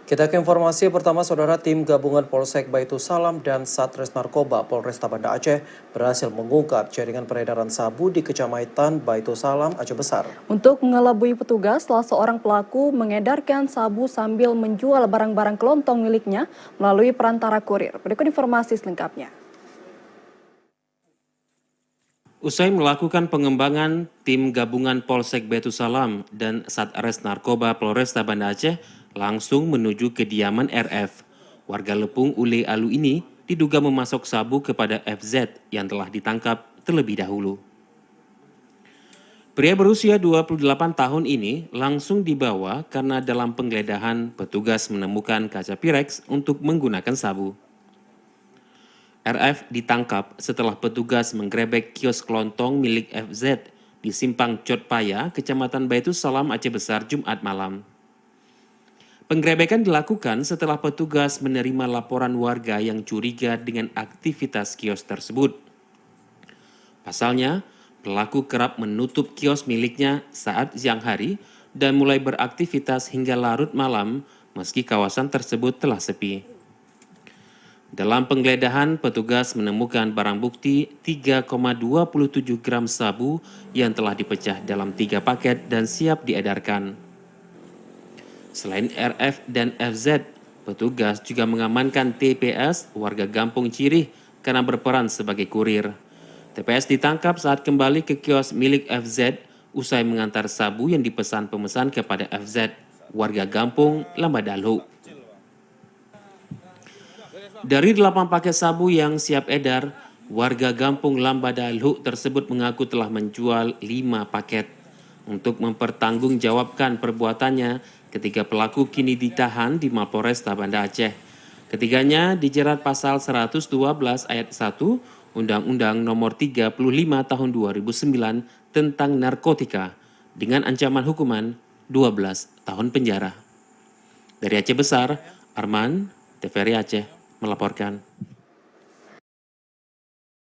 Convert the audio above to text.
Kita ke informasi pertama, saudara. Tim gabungan Polsek Baitu Salam dan Satres Narkoba Polresta Banda Aceh berhasil mengungkap jaringan peredaran sabu di Kecamatan Baitu Salam, Aceh Besar. Untuk mengelabui petugas, salah seorang pelaku mengedarkan sabu sambil menjual barang-barang kelontong miliknya melalui perantara kurir. Berikut informasi selengkapnya. Usai melakukan pengembangan, tim gabungan Polsek Baitu Salam dan Satres Narkoba Polresta Banda Aceh langsung menuju kediaman RF. Warga Lepung Ule Alu ini diduga memasok sabu kepada FZ yang telah ditangkap terlebih dahulu. Pria berusia 28 tahun ini langsung dibawa karena dalam penggeledahan petugas menemukan kaca Pirex untuk menggunakan sabu. RF ditangkap setelah petugas menggerebek kios kelontong milik FZ di Simpang Cotpaya, Kecamatan Baitu Salam, Aceh Besar, Jumat malam. Penggerebekan dilakukan setelah petugas menerima laporan warga yang curiga dengan aktivitas kios tersebut. Pasalnya, pelaku kerap menutup kios miliknya saat siang hari dan mulai beraktivitas hingga larut malam meski kawasan tersebut telah sepi. Dalam penggeledahan, petugas menemukan barang bukti 3,27 gram sabu yang telah dipecah dalam 3 paket dan siap diedarkan. Selain RF dan FZ, petugas juga mengamankan TPS warga Gampung Cirih karena berperan sebagai kurir. TPS ditangkap saat kembali ke kios milik FZ usai mengantar sabu yang dipesan pemesan kepada FZ, warga Gampung Lambadalhu. Dari 8 paket sabu yang siap edar, warga Gampung Lambadalhu tersebut mengaku telah menjual 5 paket. Untuk mempertanggungjawabkan perbuatannya, ketiga pelaku kini ditahan di Mapolresta Banda Aceh. Ketiganya dijerat pasal 112 ayat 1 Undang-Undang Nomor 35 Tahun 2009 tentang narkotika dengan ancaman hukuman 12 tahun penjara. Dari Aceh Besar, Arman, TVRI Aceh melaporkan.